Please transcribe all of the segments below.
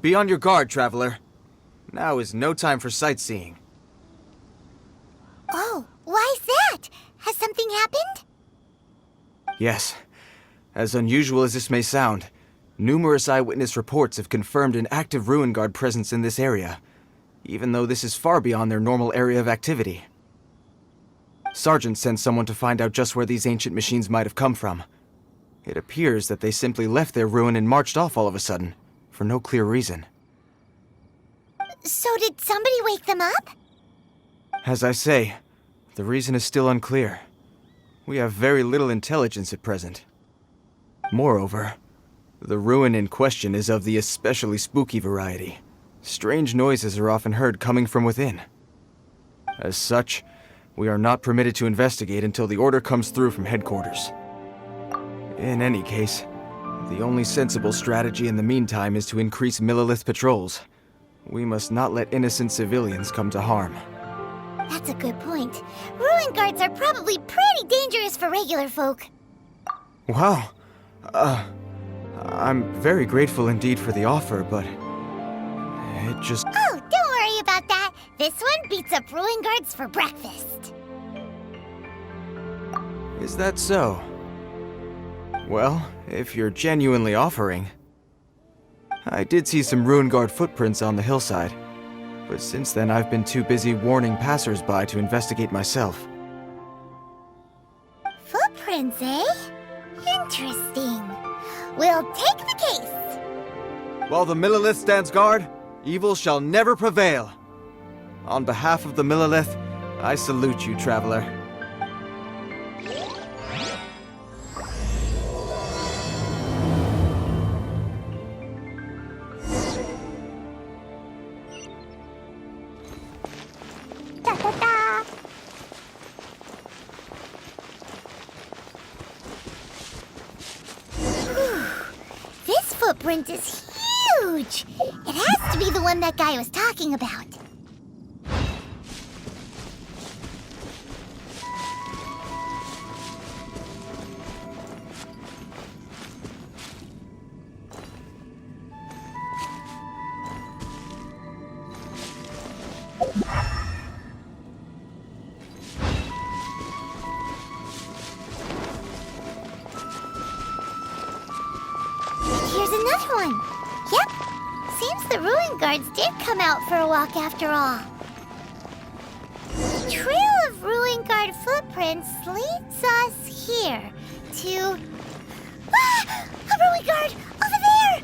Be on your guard, traveler. Now is no time for sightseeing. Oh, why's that? Has something happened? Yes. As unusual as this may sound, numerous eyewitness reports have confirmed an active ruin guard presence in this area, even though this is far beyond their normal area of activity. Sergeant sent someone to find out just where these ancient machines might have come from. It appears that they simply left their ruin and marched off all of a sudden, for no clear reason. So did somebody wake them up? As I say, the reason is still unclear. We have very little intelligence at present. Moreover, the ruin in question is of the especially spooky variety. Strange noises are often heard coming from within. As such, we are not permitted to investigate until the order comes through from headquarters. In any case, the only sensible strategy in the meantime is to increase Millilith patrols. We must not let innocent civilians come to harm. That's a good point. Ruin guards are probably pretty dangerous for regular folk. Wow. I'm very grateful indeed for the offer, but it just... Oh, don't worry about that. This one beats up ruin guards for breakfast. Is that so? Well, if you're genuinely offering... I did see some ruin guard footprints on the hillside, but since then I've been too busy warning passers-by to investigate myself. Footprints, eh? Interesting. We'll take the case. While the Millilith stands guard, evil shall never prevail. On behalf of the Millilith, I salute you, traveler. Da-da-da. This footprint is huge! It has to be the one that guy was talking about. Here's another one. Yep. Seems the ruin guards did come out for a walk after all. The trail of ruin guard footprints leads us here to... Ah! A ruin guard! Over there!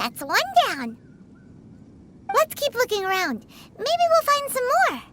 That's one down. Let's keep looking around. Maybe we'll find some more.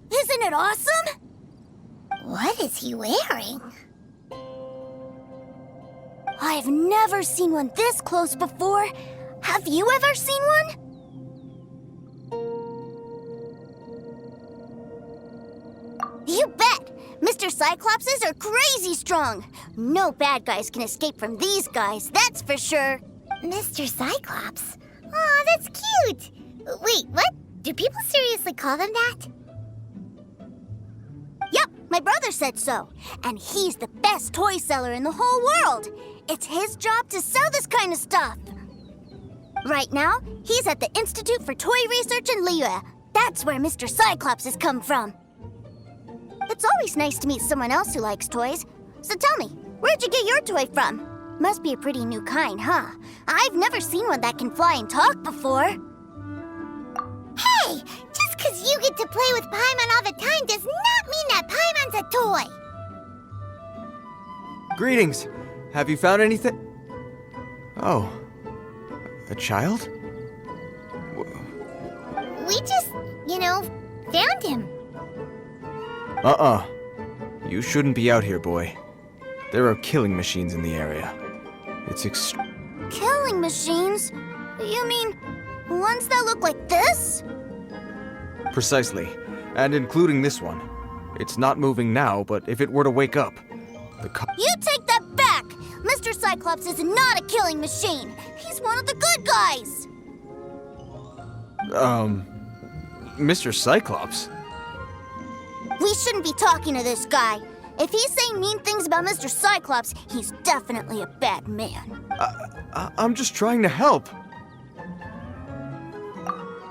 Isn't it awesome? What is he wearing? I've never seen one this close before. Have you ever seen one? You bet! Mr. Cyclopses are crazy strong. No bad guys can escape from these guys, that's for sure. Mr. Cyclops? Aw, that's cute! Wait, what? Do people seriously call them that? Yep, my brother said so. And he's the best toy seller in the whole world. It's his job to sell this kind of stuff. Right now, he's at the Institute for Toy Research in Liyue. That's where Mr. Cyclops has come from. It's always nice to meet someone else who likes toys. So tell me, where'd you get your toy from? Must be a pretty new kind, huh? I've never seen one that can fly and talk before. Hey! Just 'cause you get to play with Paimon all the time does not mean that Paimon's a toy! Greetings! Have you found anything? Oh. A child? We just, found him. You shouldn't be out here, boy. There are killing machines in the area. It's Killing machines? You mean ones that look like this? Precisely. And including this one. It's not moving now, but if it were to wake up, You take that back! Mr. Cyclops is not a killing machine. He's one of the good guys. Mr. Cyclops? We shouldn't be talking to this guy. If he's saying mean things about Mr. Cyclops, he's definitely a bad man. I'm just trying to help.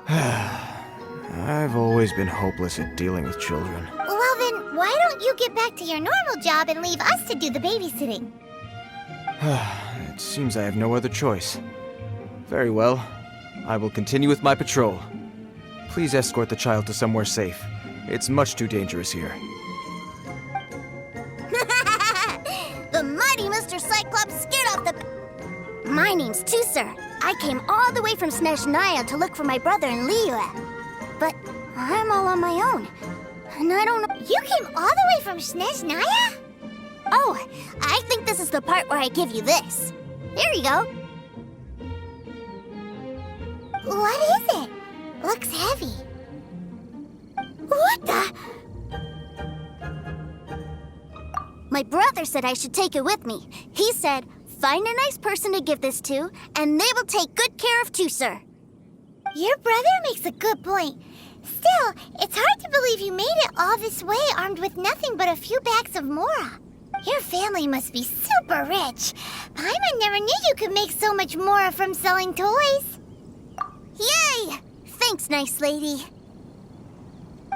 I've always been hopeless at dealing with children. Well then, why don't you get back to your normal job and leave us to do the babysitting? It seems I have no other choice. Very well. I will continue with my patrol. Please escort the child to somewhere safe. It's much too dangerous here. The mighty Mr. Cyclops scared off the... My name's Tusser. I came all the way from Snezhnaya to look for my brother in Liyue. But I'm all on my own. And I don't know... You came all the way from Snezhnaya? Oh, I think this is the part where I give you this. Here you go. What is it? Looks heavy. What the? My brother said I should take it with me. He said, find a nice person to give this to, and they will take good care of Tusser. Your brother makes a good point. Still, it's hard to believe you made it all this way armed with nothing but a few bags of mora. Your family must be super rich. Paimon never knew you could make so much mora from selling toys. Yay! Thanks, nice lady.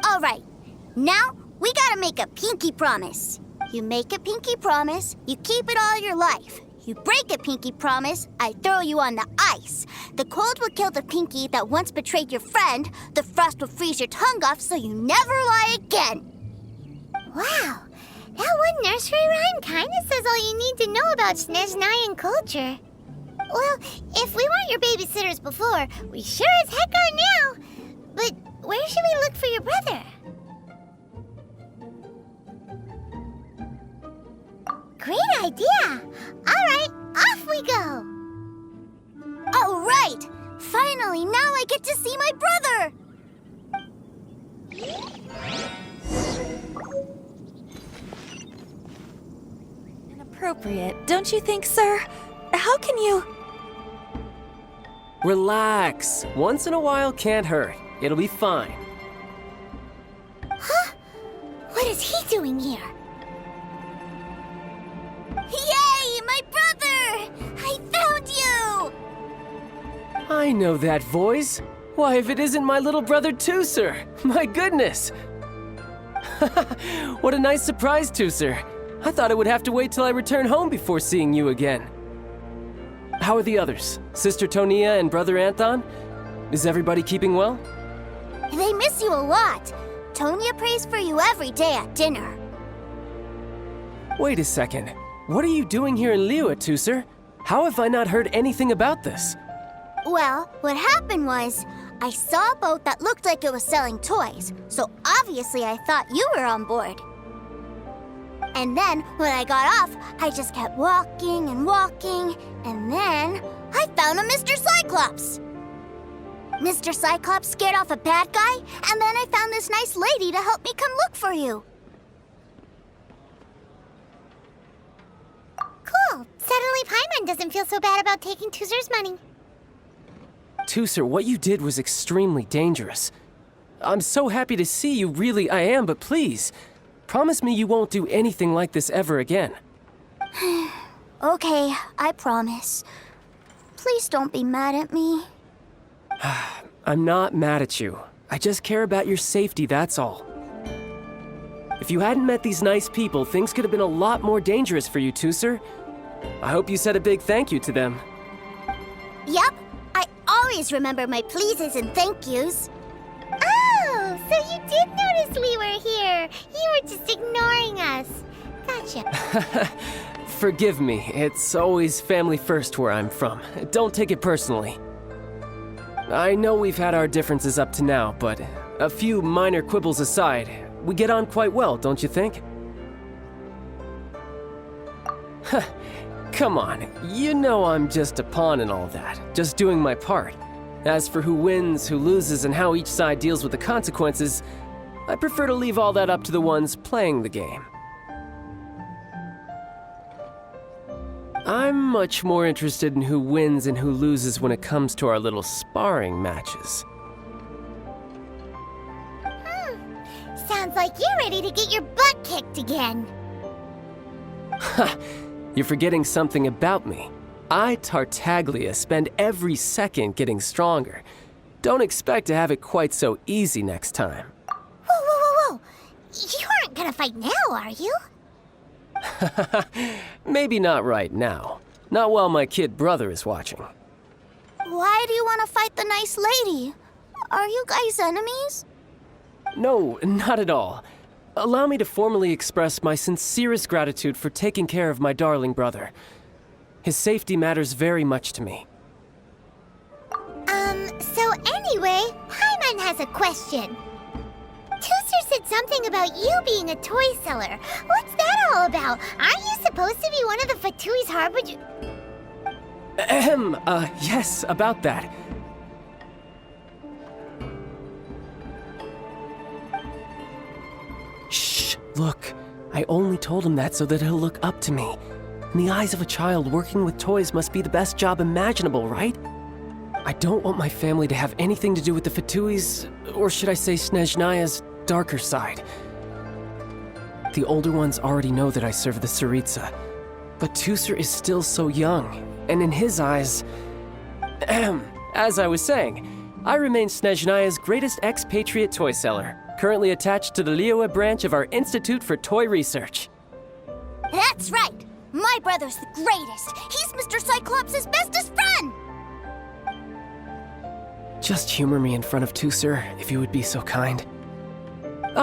All right, now we gotta make a pinky promise. You make a pinky promise, you keep it all your life. You break a pinky promise, I throw you on the ice. The cold will kill the pinky that once betrayed your friend. The frost will freeze your tongue off so you never lie again. Wow, that one nursery rhyme kinda says all you need to know about Snezhnayan culture. Well, if we weren't your babysitters before, we sure as heck are now. But where should we look for your brother? Great idea! All right, off we go! All right! Finally, now I get to see my brother! Inappropriate, don't you think, sir? How can you... Relax. Once in a while can't hurt. It'll be fine. Huh? What is he doing here? I know that voice. Why, if it isn't my little brother Tooser! My goodness! What a nice surprise, Tooser. I thought I would have to wait till I return home before seeing you again. How are the others? Sister Tonia and Brother Anthon? Is everybody keeping well? They miss you a lot. Tonya prays for you every day at dinner. Wait a second. What are you doing here in Liyue, Tooser? How have I not heard anything about this? Well, what happened was, I saw a boat that looked like it was selling toys, so obviously I thought you were on board. And then, when I got off, I just kept walking and walking, and then I found a Mr. Cyclops. Mr. Cyclops scared off a bad guy, and then I found this nice lady to help me come look for you. Cool. Suddenly Paimon doesn't feel so bad about taking Tooser's money. Tooser, what you did was extremely dangerous. I'm so happy to see you, really I am, but please, promise me you won't do anything like this ever again. Okay, I promise. Please don't be mad at me. I'm not mad at you. I just care about your safety, that's all. If you hadn't met these nice people, things could have been a lot more dangerous for you, Tooser. I hope you said a big thank you to them. Yup, I always remember my pleases and thank yous. Oh, so you did notice we were here. You were just ignoring us. Gotcha. Forgive me, it's always family first where I'm from. Don't take it personally. I know we've had our differences up to now, but a few minor quibbles aside, we get on quite well, don't you think? Come on, you know I'm just a pawn in all that, just doing my part. As for who wins, who loses, and how each side deals with the consequences, I prefer to leave all that up to the ones playing the game. I'm much more interested in who wins and who loses when it comes to our little sparring matches. Sounds like you're ready to get your butt kicked again. Ha! You're forgetting something about me. I, Tartaglia, spend every second getting stronger. Don't expect to have it quite so easy next time. Whoa. You aren't gonna fight now, are you? Maybe not right now. Not while my kid brother is watching. Why do you want to fight the nice lady? Are you guys enemies? No, not at all. Allow me to formally express my sincerest gratitude for taking care of my darling brother. His safety matters very much to me. So anyway, Paimon has a question. Tooser said something about you being a toy seller. What's that all about? Aren't you supposed to be one of the Fatui's harbinger? Yes, about that. Shh, look. I only told him that so that he'll look up to me. In the eyes of a child, working with toys must be the best job imaginable, right? I don't want my family to have anything to do with the Fatui's, or should I say Snezhnaya's, darker side. The older ones already know that I serve the Tsaritsa, but Tooser is still so young, and in his eyes... As I was saying, I remain Snezhnaya's greatest expatriate toy seller, currently attached to the Liyue branch of our Institute for Toy Research. That's right! My brother's the greatest! He's Mr. Cyclops' bestest friend! Just humor me in front of Tooser, if you would be so kind.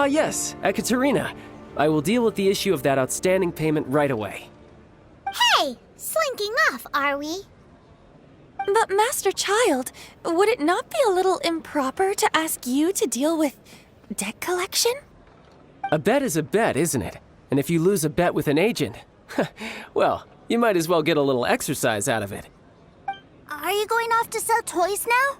Yes, Ekaterina. I will deal with the issue of that outstanding payment right away. Hey, slinking off, are we? But Master Child, would it not be a little improper to ask you to deal with debt collection? A bet is a bet, isn't it? And if you lose a bet with an agent, well, you might as well get a little exercise out of it. Are you going off to sell toys now?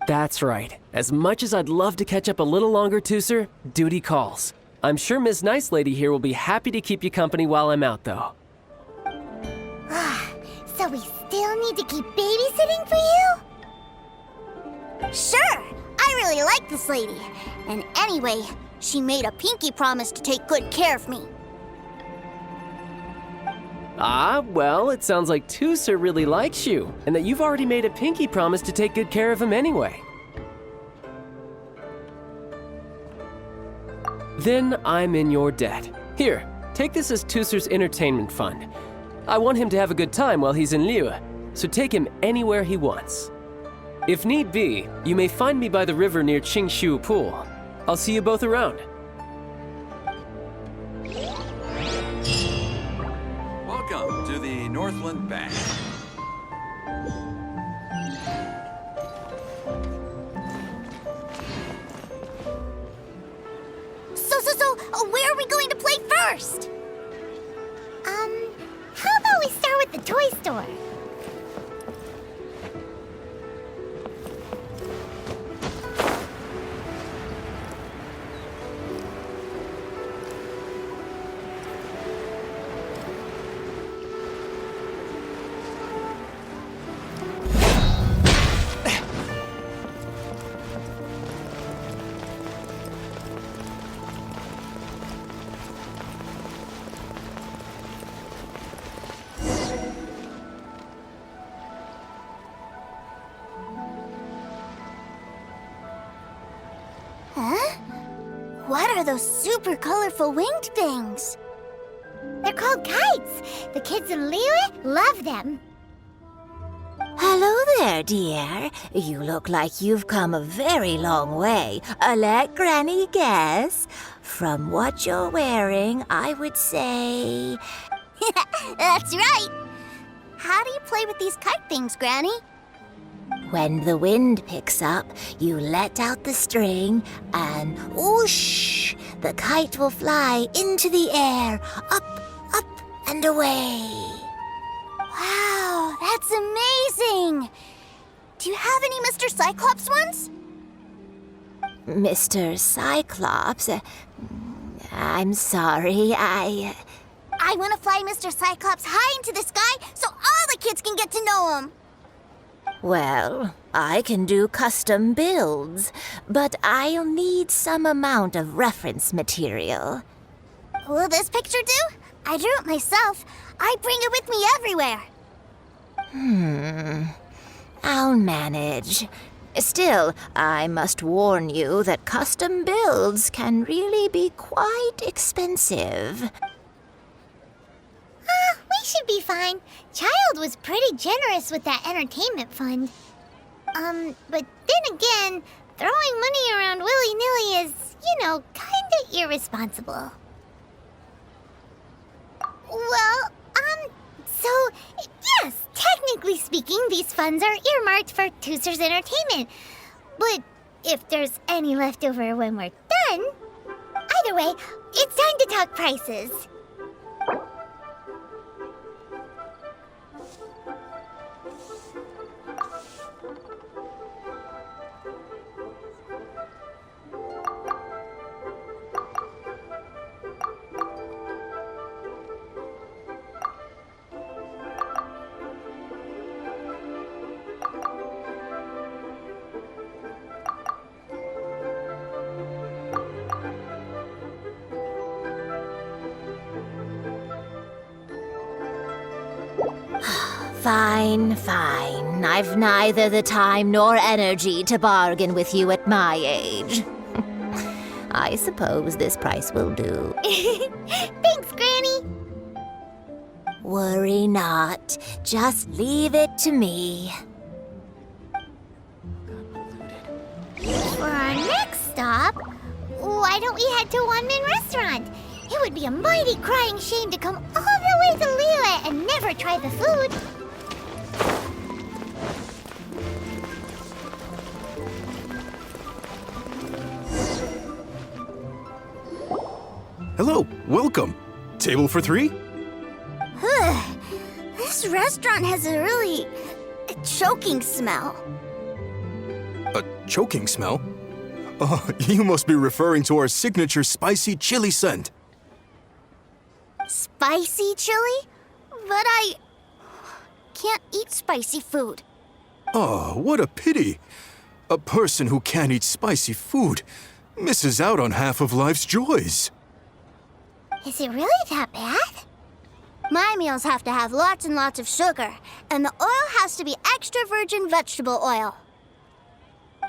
That's right. As much as I'd love to catch up a little longer, Tooser, duty calls. I'm sure Miss Nice Lady here will be happy to keep you company while I'm out, though. So we still need to keep babysitting for you? Sure! I really like this lady. And anyway, she made a pinky promise to take good care of me. Ah, well, it sounds like Tooser really likes you, and that you've already made a pinky promise to take good care of him anyway. Then I'm in your debt. Here, take this as Tooser's entertainment fund. I want him to have a good time while he's in Liyue, so take him anywhere he wants. If need be, you may find me by the river near Qingshu Pool. I'll see you both around. Welcome to the Northland Bank. So, where are we going to play first? How about we start with the toy store? What are those super colorful winged things? They're called kites. The kids in Liyue love them. Hello there, dear. You look like you've come a very long way. Let Granny guess. From what you're wearing, I would say... That's right. How do you play with these kite things, Granny? When the wind picks up, you let out the string and whoosh! The kite will fly into the air, up, and away. Wow, that's amazing! Do you have any Mr. Cyclops ones? Mr. Cyclops, I'm sorry, I want to fly Mr. Cyclops high into the sky so all the kids can get to know him. Well, I can do custom builds, but I'll need some amount of reference material. Will this picture do? I drew it myself. I bring it with me everywhere. I'll manage. Still, I must warn you that custom builds can really be quite expensive. We should be fine. Chylde was pretty generous with that entertainment fund. But then again, throwing money around willy-nilly is, kinda irresponsible. Well, so, yes, technically speaking, these funds are earmarked for Tooser's entertainment. But if there's any left over when we're done, either way, it's time to talk prices. Fine. I've neither the time nor energy to bargain with you at my age. I suppose this price will do. Thanks, Granny. Worry not. Just leave it to me. For our next stop, why don't we head to One Min Restaurant? It would be a mighty crying shame to come all the way to Liyue and never try the food. Hello, welcome. Table for three? This restaurant has a really choking smell. A choking smell? Oh, you must be referring to our signature spicy chili scent. Spicy chili? But I can't eat spicy food. Oh, what a pity. A person who can't eat spicy food misses out on half of life's joys. Is it really that bad? My meals have to have lots and lots of sugar, and the oil has to be extra virgin vegetable oil.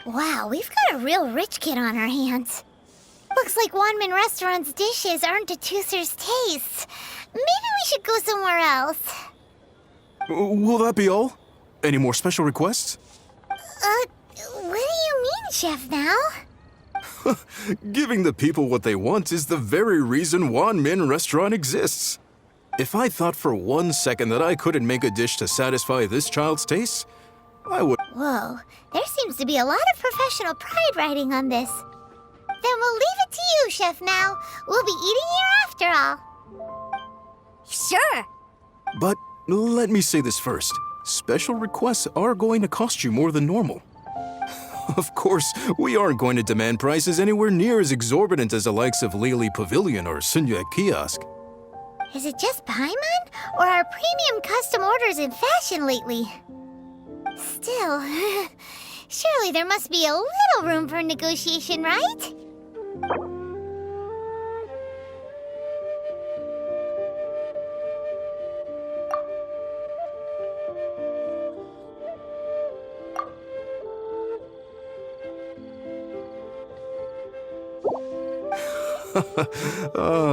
Wow, we've got a real rich kid on our hands. Looks like Wanmin Restaurant's dishes aren't to Tooser's taste. Maybe we should go somewhere else. Will that be all? Any more special requests? What do you mean, Chef Now? Giving the people what they want is the very reason Wanmin Restaurant exists. If I thought for 1 second that I couldn't make a dish to satisfy this child's taste, I would... Whoa, there seems to be a lot of professional pride riding on this. Then we'll leave it to you, Chef Now. We'll be eating here after all. Sure. But let me say this first. Special requests are going to cost you more than normal. Of course, we aren't going to demand prices anywhere near as exorbitant as the likes of Lily Pavilion or Sunya Kiosk. Is it just Paimon, or are premium custom orders in fashion lately? Still, surely there must be a little room for negotiation, right?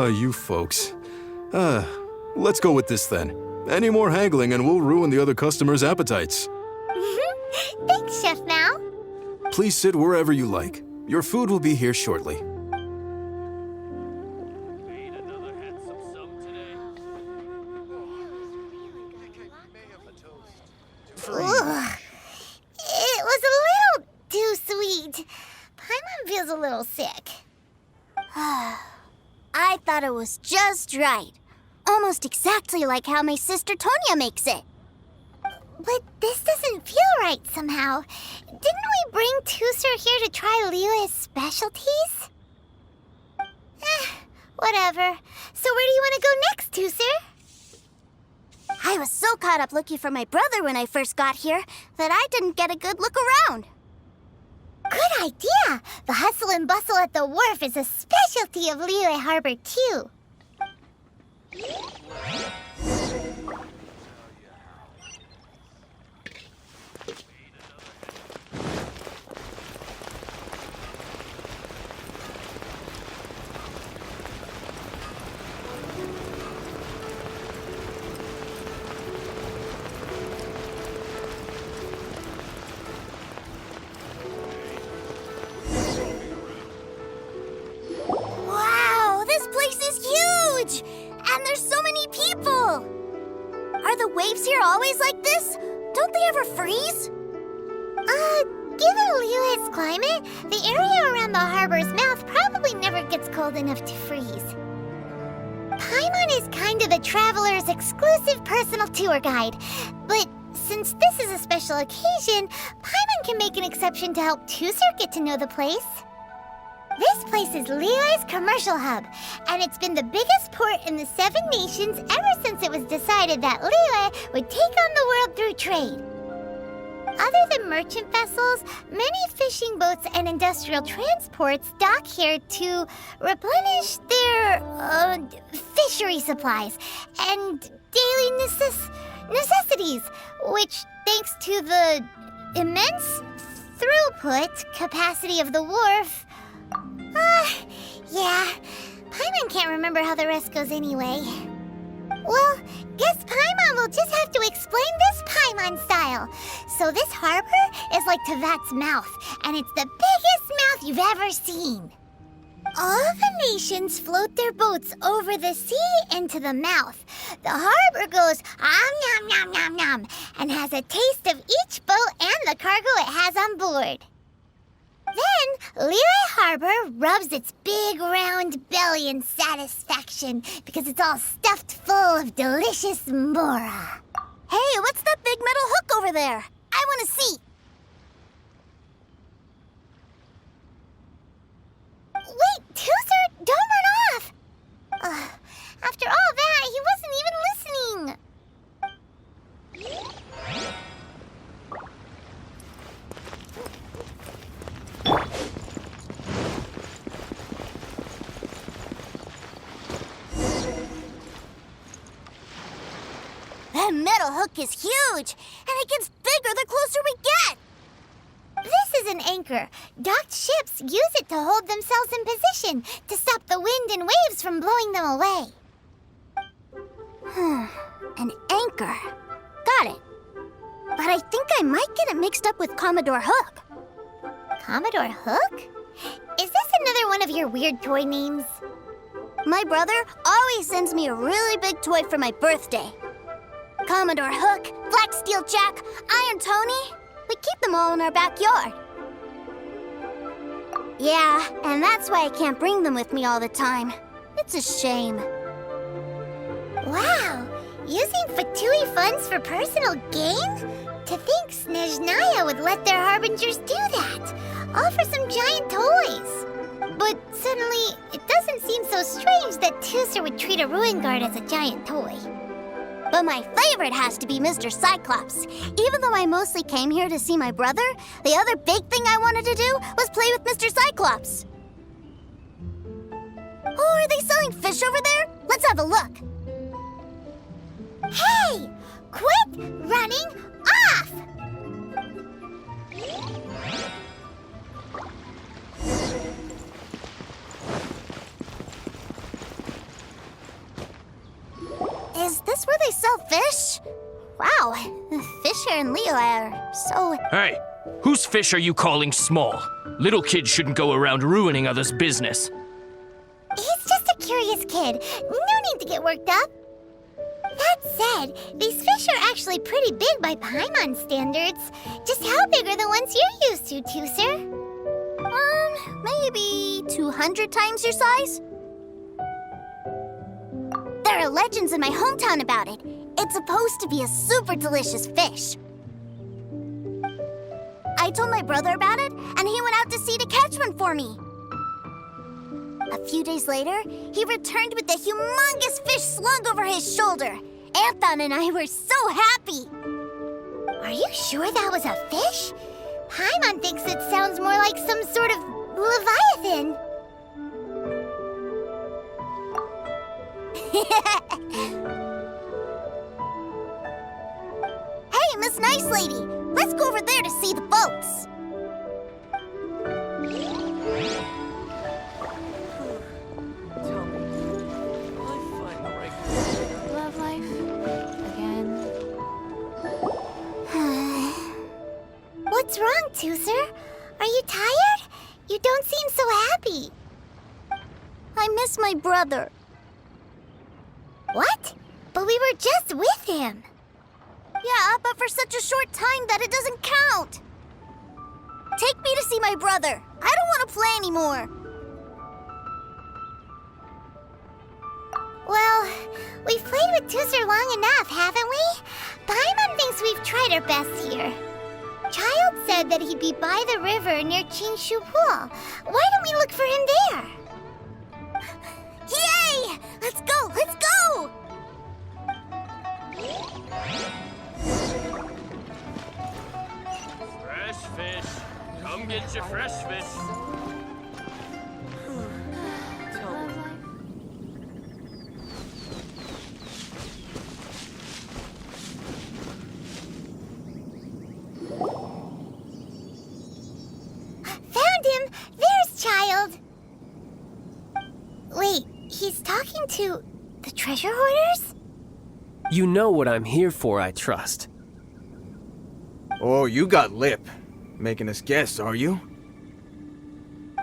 You folks. Let's go with this then. Any more haggling and we'll ruin the other customers' appetites. Thanks, Chef Now. Please sit wherever you like. Your food will be here shortly. Ugh. It was a little too sweet. Paimon feels a little sick. I thought it was just right. Almost exactly like how my sister Tonya makes it. But this doesn't feel right somehow. Didn't we bring Tooser here to try Liyue's specialties? Whatever. So where do you want to go next, Tooser? I was so caught up looking for my brother when I first got here that I didn't get a good look around. Good idea! The hustle and bustle at the wharf is a specialty of Liyue Harbor, too. Wow, this place is huge! And there's so many people! Are the waves here always like this? Don't they ever freeze? Given Liyue's climate, the area around the harbor's mouth probably never gets cold enough to freeze. Paimon is kind of the traveler's exclusive personal tour guide, but since this is a special occasion, Paimon can make an exception to help Tooser get to know the place. This place is Liyue's commercial hub, and it's been the biggest port in the 7 nations ever since it was decided that Liyue would take on the world through trade. Other than merchant vessels, many fishing boats and industrial transports dock here to replenish their fishery supplies and daily necessities, which, thanks to the immense throughput capacity of the wharf, yeah, Paimon can't remember how the rest goes anyway. Well, guess Paimon will just have to explain this Paimon style. So this harbor is like Tevat's mouth, and it's the biggest mouth you've ever seen. All the nations float their boats over the sea into the mouth. The harbor goes nom nom nom nom and has a taste of each boat and the cargo it has on board. Then, Liyue Harbor rubs its big round belly in satisfaction because it's all stuffed full of delicious mora. Hey, what's that big metal hook over there? I want to see. Wait, Tooser, don't run off! After all that, he wasn't even listening. That metal hook is huge, and it gets bigger the closer we get. This is an anchor. Docked ships use it to hold themselves in position to stop the wind and waves from blowing them away. An anchor. Got it. But I think I might get it mixed up with Commodore Hook. Commodore Hook? Is this another one of your weird toy names? My brother always sends me a really big toy for my birthday. Commodore Hook, Black Steel Jack, Iron Tony. We keep them all in our backyard. Yeah, and that's why I can't bring them with me all the time. It's a shame. Wow! Using Fatui funds for personal gain? To think Snezhnaya would let their harbingers do that, all for some giant toys. But suddenly, it doesn't seem so strange that Tooser would treat a ruin guard as a giant toy. But my favorite has to be Mr. Cyclops. Even though I mostly came here to see my brother, the other big thing I wanted to do was play with Mr. Cyclops. Oh, are they selling fish over there? Let's have a look. Hey! Quit running off! Is this where they sell fish? Wow, the fish here in Leo are so... Hey, whose fish are you calling small? Little kids shouldn't go around ruining others' business. He's just a curious kid. No need to get worked up. That said, these fish are actually pretty big by Paimon standards. Just how big are the ones you're used to, Tooser? Maybe 200 times your size? There are legends in my hometown about it. It's supposed to be a super delicious fish. I told my brother about it, and he went out to sea to catch one for me. A few days later, he returned with a humongous fish slung over his shoulder. Anthon and I were so happy. Are you sure that was a fish? Paimon thinks it sounds more like some sort of leviathan. Hey, Miss Nice Lady, let's go over there to see the boats. Tell me, will I find the right Love life? Again? What's wrong, Tooser? Are you tired? You don't seem so happy. I miss my brother. What? But we were just with him. Yeah, but for such a short time that it doesn't count. Take me to see my brother. I don't want to play anymore. Well, we've played with Tooser long enough, haven't we? Paimon thinks we've tried our best here. Child said that he'd be by the river near Chinshu Pool. Why don't we look for him there? Yay! Let's go! Let's go! Fresh fish. Come get your fresh fish. Found him! There's Child! Wait, he's talking to the treasure hoarders? You know what I'm here for, I trust. Oh, you got lip. Making us guess, are you?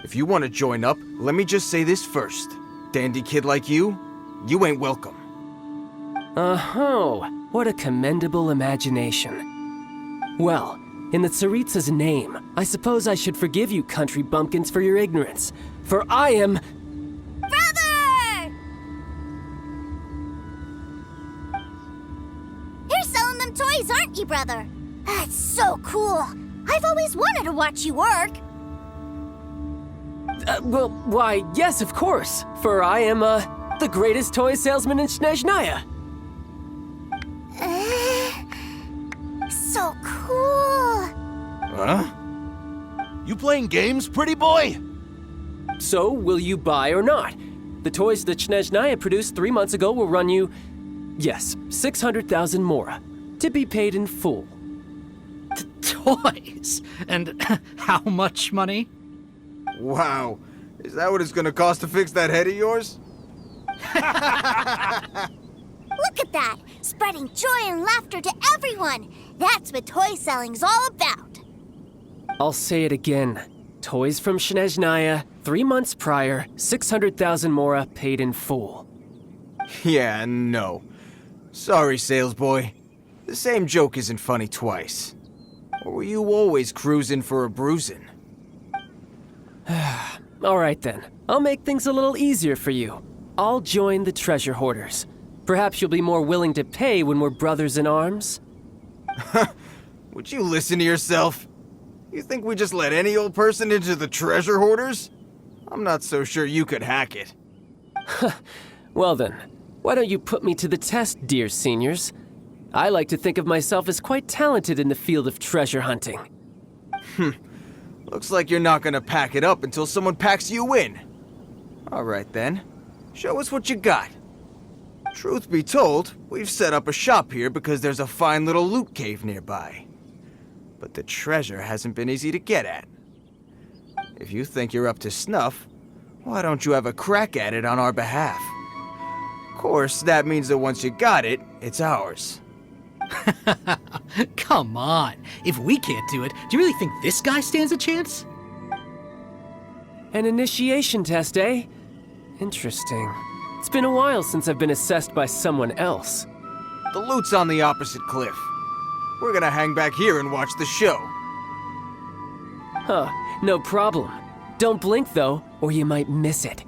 If you want to join up, let me just say this first. Dandy kid like you ain't welcome. Oh, what a commendable imagination. Well, in the Tsaritsa's name, I suppose I should forgive you country bumpkins for your ignorance, for I am... Brother! You're selling them toys, aren't you, brother? That's so cool. I've always wanted to watch you work. Well, why, yes, of course, for I am, the greatest toy salesman in Snezhnaya. So cool. Huh? You playing games, pretty boy? So, will you buy or not? The toys that Snezhnaya produced 3 months ago will run you Yes, 600,000 mora, to be paid in full. Toys? And how much money? Wow. Is that what it's gonna cost to fix that head of yours? Look at that! Spreading joy and laughter to everyone! That's what toy selling's all about! I'll say it again. Toys from Snezhnaya, 3 months prior, 600,000 mora paid in full. Yeah, no. Sorry, sales boy. The same joke isn't funny twice. Or were you always cruising for a bruising? Alright then, I'll make things a little easier for you. I'll join the treasure hoarders. Perhaps you'll be more willing to pay when we're brothers in arms? Would you listen to yourself? You think we just let any old person into the treasure hoarders? I'm not so sure you could hack it. Well then, why don't you put me to the test, dear seniors? I like to think of myself as quite talented in the field of treasure hunting. Looks like you're not gonna pack it up until someone packs you in. Alright then, show us what you got. Truth be told, we've set up a shop here because there's a fine little loot cave nearby. But the treasure hasn't been easy to get at. If you think you're up to snuff, why don't you have a crack at it on our behalf? Of course, that means that once you got it, it's ours. Come on. If we can't do it, do you really think this guy stands a chance? An initiation test, eh? Interesting. It's been a while since I've been assessed by someone else. The loot's on the opposite cliff. We're gonna hang back here and watch the show. Huh, no problem. Don't blink though, or you might miss it.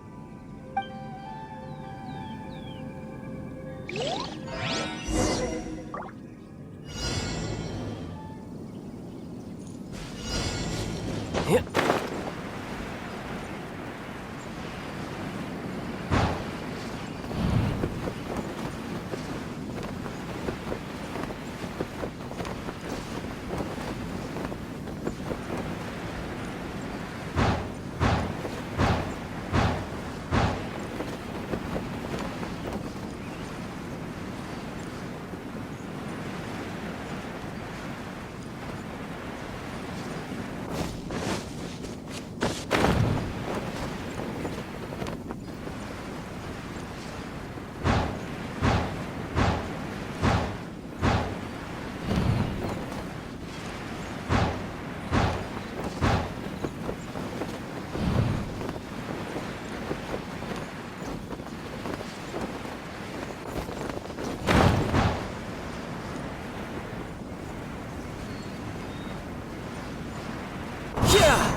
Yeah.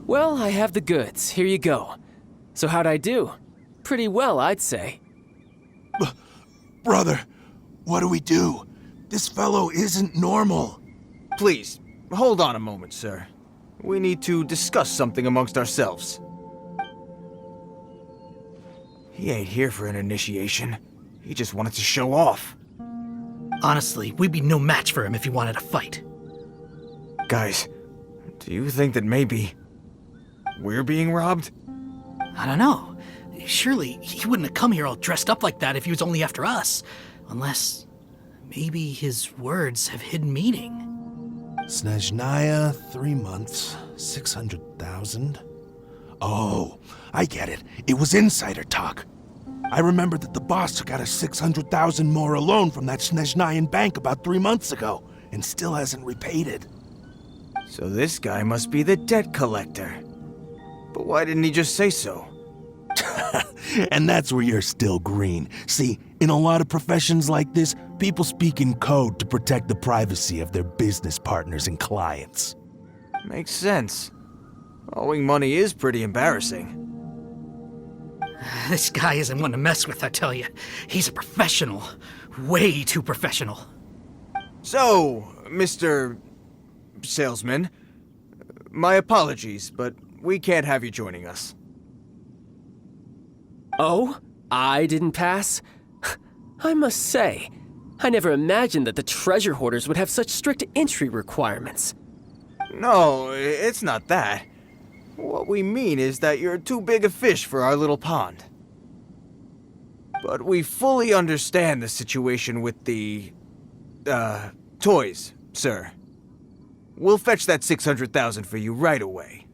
Well, I have the goods. Here you go. So how'd I do? Pretty well, I'd say. Brother, what do we do? This fellow isn't normal. Please, hold on a moment, sir. We need to discuss something amongst ourselves. He ain't here for an initiation. He just wanted to show off. Honestly, we'd be no match for him if he wanted to fight. Guys, do you think that maybe we're being robbed? I don't know. Surely he wouldn't have come here all dressed up like that if he was only after us. Unless maybe his words have hidden meaning. Snezhnaya, 3 months, 600,000. Oh, I get it. It was insider talk. I remember that the boss took out a 600,000 more loan from that Snezhnayan bank about 3 months ago, and still hasn't repaid it. So this guy must be the debt collector. But why didn't he just say so? And that's where you're still green. See, in a lot of professions like this, people speak in code to protect the privacy of their business partners and clients. Makes sense. Owing money is pretty embarrassing. This guy isn't one to mess with, I tell you. He's a professional. Way too professional. So, Mr. Salesman, my apologies, but we can't have you joining us. Oh? I didn't pass? I must say, I never imagined that the treasure hoarders would have such strict entry requirements. No, it's not that. What we mean is that you're too big a fish for our little pond. But we fully understand the situation with the, toys, sir. We'll fetch that 600,000 for you right away.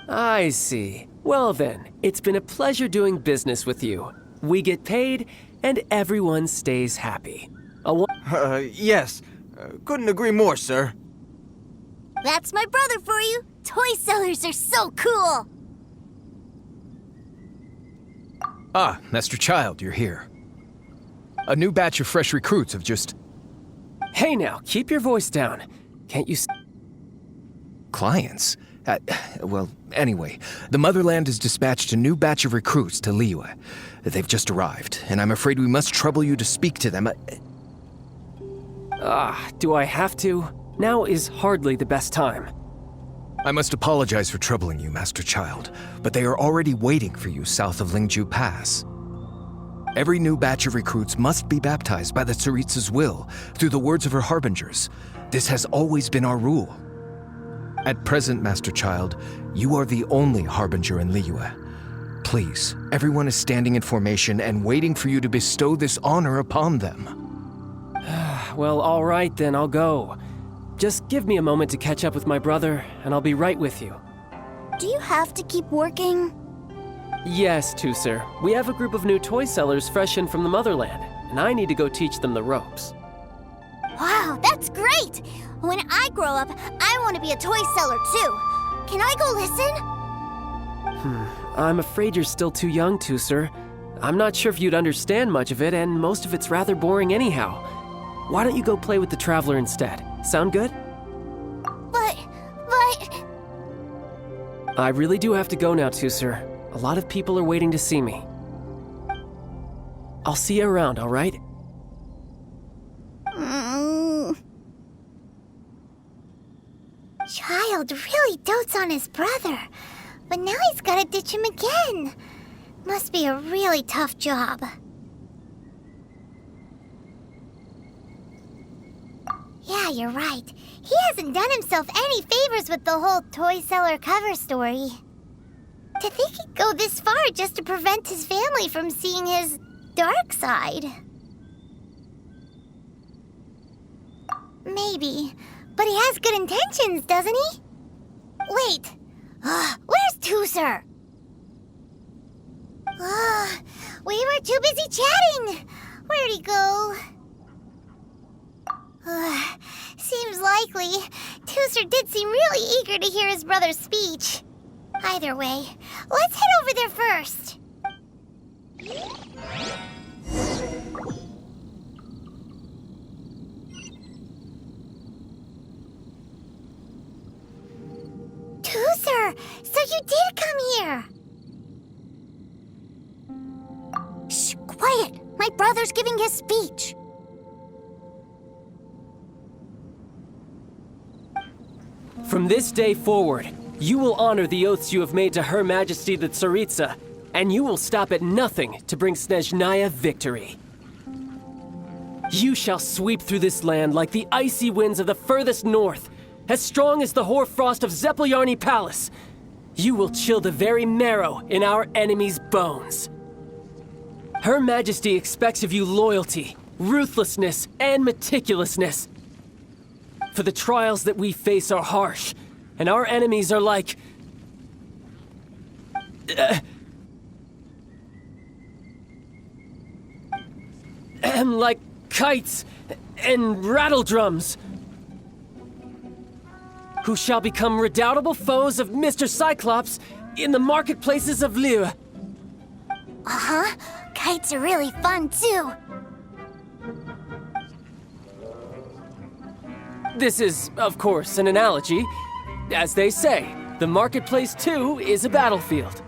I see. Well then, it's been a pleasure doing business with you. We get paid, and everyone stays happy. Yes. Couldn't agree more, sir. That's my brother for you. Toy sellers are so cool. Ah, Master Childe, you're here. A new batch of fresh recruits have just... Hey now, keep your voice down. Can't you... Clients? Well, anyway, the Motherland has dispatched a new batch of recruits to Liyue. They've just arrived, and I'm afraid we must trouble you to speak to them. Do I have to? Now is hardly the best time. I must apologize for troubling you, Master Childe, but they are already waiting for you south of Lingju Pass. Every new batch of recruits must be baptized by the Tsaritsa's will, through the words of her harbingers. This has always been our rule. At present, Master Childe, you are the only harbinger in Liyue. Please, everyone is standing in formation and waiting for you to bestow this honor upon them. Well, all right then, I'll go. Just give me a moment to catch up with my brother, and I'll be right with you. Do you have to keep working? Yes, Tusser. We have a group of new toy sellers fresh in from the Motherland, and I need to go teach them the ropes. Wow, that's great! When I grow up, I want to be a toy seller too. Can I go listen? I'm afraid you're still too young, Tusser. I'm not sure if you'd understand much of it, and most of it's rather boring anyhow. Why don't you go play with the Traveler instead? Sound good? But... I really do have to go now, Tusser. A lot of people are waiting to see me. I'll see you around, all right? Childe really dotes on his brother, but now he's gotta ditch him again. Must be a really tough job. Yeah, you're right. He hasn't done himself any favors with the whole toy seller cover story. To think he'd go this far just to prevent his family from seeing his dark side. Maybe, but he has good intentions, doesn't he? Wait, where's Tusser? We were too busy chatting. Where'd he go? Seems likely. Tusser did seem really eager to hear his brother's speech. Either way, let's head over there first. Tusser, so you did come here. Shh, quiet. My brother's giving his speech. From this day forward, you will honor the oaths you have made to Her Majesty the Tsaritsa, and you will stop at nothing to bring Snezhnaya victory. You shall sweep through this land like the icy winds of the furthest north, as strong as the hoarfrost of Zepelyarny Palace. You will chill the very marrow in our enemies' bones. Her Majesty expects of you loyalty, ruthlessness, and meticulousness. For the trials that we face are harsh, and our enemies are like... like kites and rattledrums, who shall become redoubtable foes of Mr. Cyclops in the marketplaces of Liyue. Uh-huh. Kites are really fun, too. This is, of course, an analogy. As they say, the marketplace, too, is a battlefield.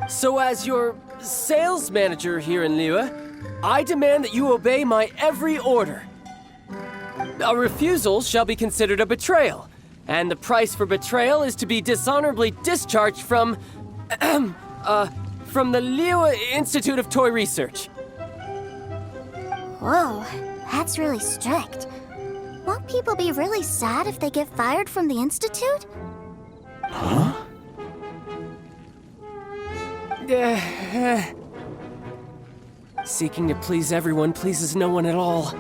So as your sales manager here in Liyue, I demand that you obey my every order. A refusal shall be considered a betrayal, and the price for betrayal is to be dishonorably discharged from the Liyue Institute of Toy Research. Whoa, that's really strict. Won't people be really sad if they get fired from the Institute? Huh? Seeking to please everyone pleases no one at all.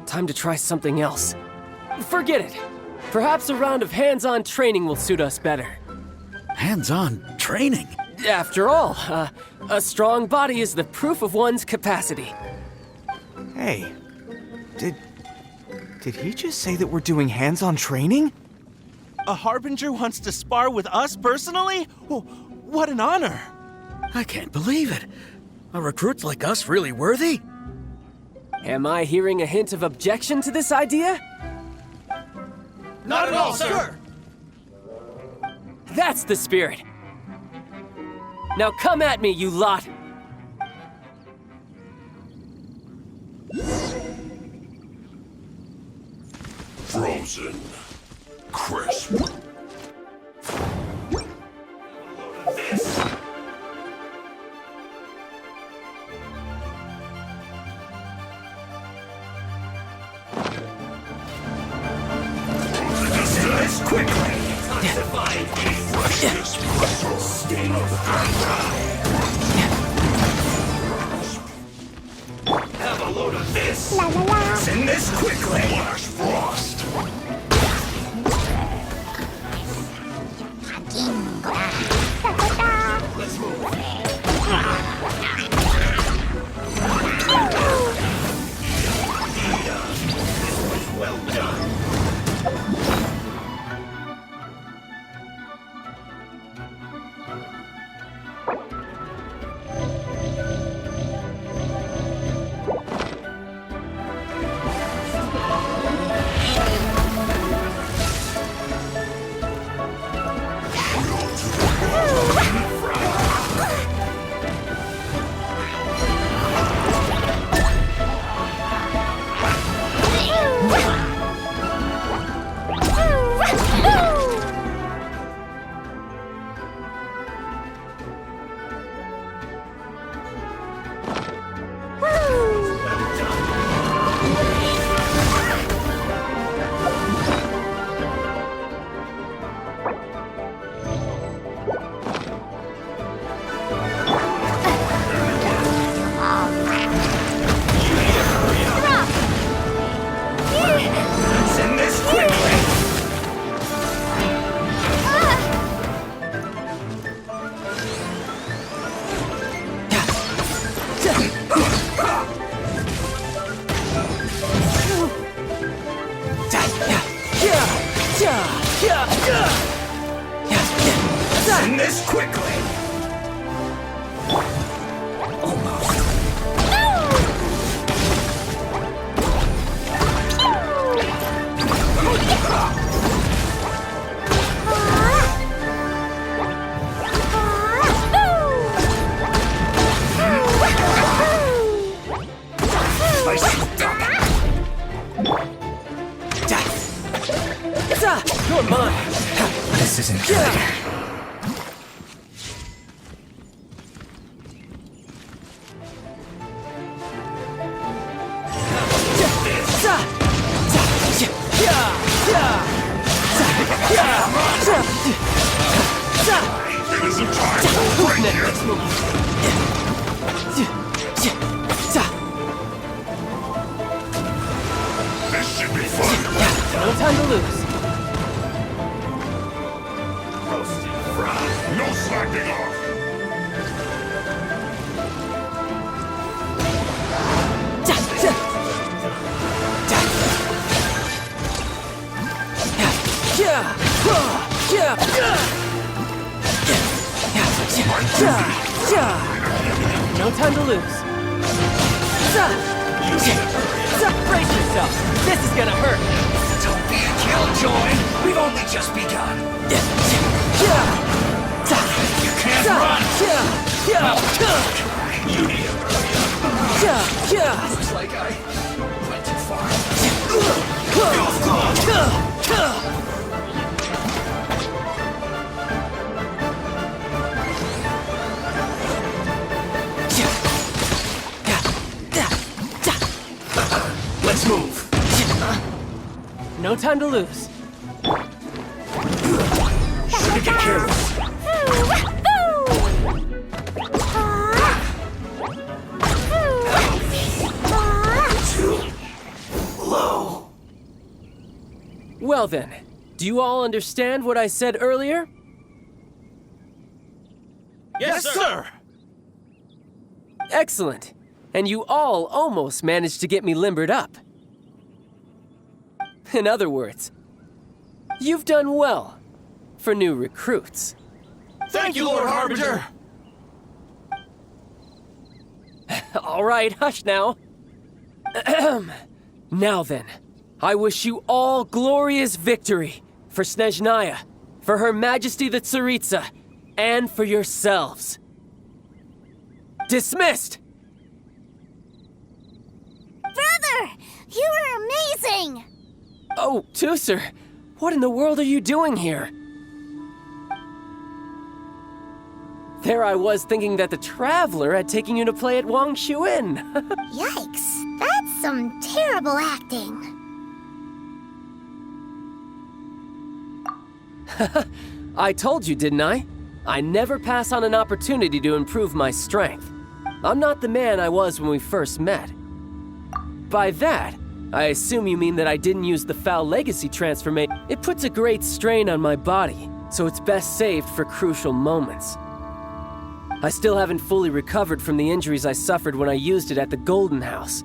Time to try something else. Forget it. Perhaps a round of hands-on training will suit us better. Hands-on training? After all, a strong body is the proof of one's capacity. Hey, did he just say that we're doing hands-on training? A Harbinger wants to spar with us personally? Oh, what an honor! I can't believe it. Are recruits like us really worthy? Am I hearing a hint of objection to this idea? Not at all, sir! That's the spirit. Now come at me, you lot! Frozen. Crisp. Have a load of this! La la la! Send this quickly! Flash Frost! Let's move! Well done! Send this quickly! Almost. You're mine! This isn't good. This should be fun. No time to lose. No slacking off. No time to lose. Brace yourself. This is gonna hurt. Don't be a killjoy. We've only just begun. You can't run! You need to hurry up. Looks like I went too far. Let's move. No time to lose. Sure to get careful. Too low. Well then, do you all understand what I said earlier? Yes, sir. Excellent. And you all almost managed to get me limbered up. In other words, you've done well for new recruits. Thank you, Lord Harbinger. All right, hush now. Now then, I wish you all glorious victory for Snezhnaya, for Her Majesty the Tsaritsa, and for yourselves. Dismissed! Brother, you are amazing! Oh, Tusser, what in the world are you doing here? There I was thinking that the Traveler had taken you to play at Wang Shuin. Yikes, that's some terrible acting. I told you, didn't I? I never pass on an opportunity to improve my strength. I'm not the man I was when we first met. By that, I assume you mean that I didn't use the Foul Legacy transformation. It puts a great strain on my body, so it's best saved for crucial moments. I still haven't fully recovered from the injuries I suffered when I used it at the Golden House.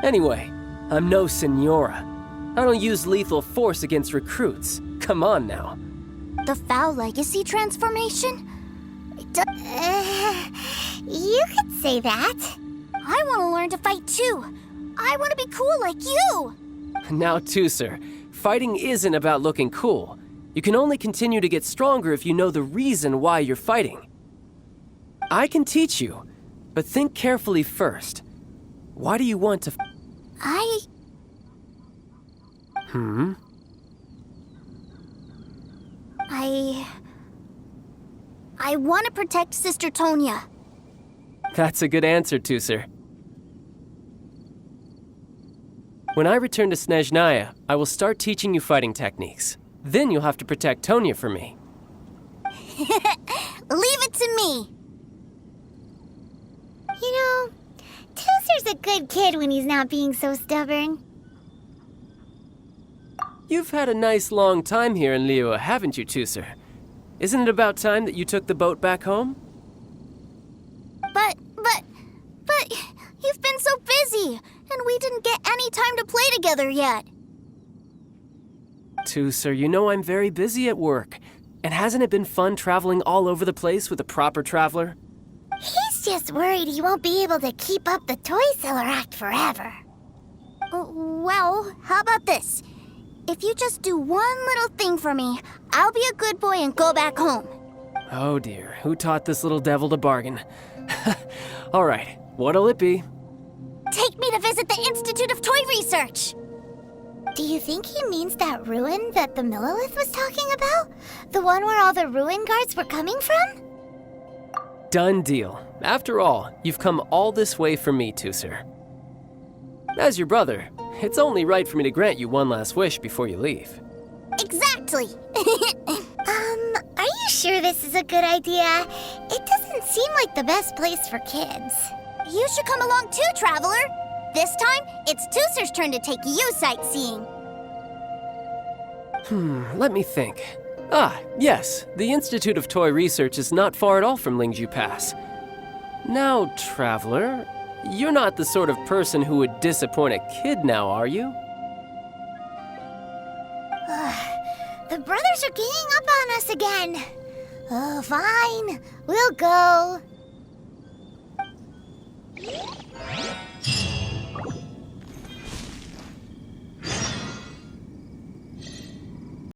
Anyway, I'm no Senora. I don't use lethal force against recruits. Come on now. The Foul Legacy transformation? You could say that. I want to learn to fight too. I want to be cool like you. Now, Tusser, fighting isn't about looking cool. You can only continue to get stronger if you know the reason why you're fighting. I can teach you, but think carefully first. Why do you want to... I want to protect Sister Tonya. That's a good answer, Tusser. When I return to Snezhnaya, I will start teaching you fighting techniques. Then you'll have to protect Tonya for me. Leave it to me. You know, Tusser's a good kid when he's not being so stubborn. You've had a nice long time here in Liyue, haven't you, Tusser? Isn't it about time that you took the boat back home? But you've been so busy, and we didn't get any time to play together yet. Tusser, you know I'm very busy at work. And hasn't it been fun traveling all over the place with a proper traveler? He's just worried he won't be able to keep up the toy seller act forever. Well, how about this? If you just do one little thing for me, I'll be a good boy and go back home. Oh dear, who taught this little devil to bargain? All right, what'll it be? Take me to visit the Institute of Toy Research. Do you think he means that ruin that the Millilith was talking about? The one where all the ruin guards were coming from? Done deal. After all, you've come all this way for me, Tusser. As your brother, it's only right for me to grant you one last wish before you leave. Exactly. Are you sure this is a good idea? It doesn't seem like the best place for kids. You should come along too, Traveler. This time, it's Tusser's turn to take you sightseeing. Let me think. Ah, yes, the Institute of Toy Research is not far at all from Lingju Pass. Now, Traveler, you're not the sort of person who would disappoint a kid now, are you? The brothers are ganging up on us again. Oh, fine. We'll go.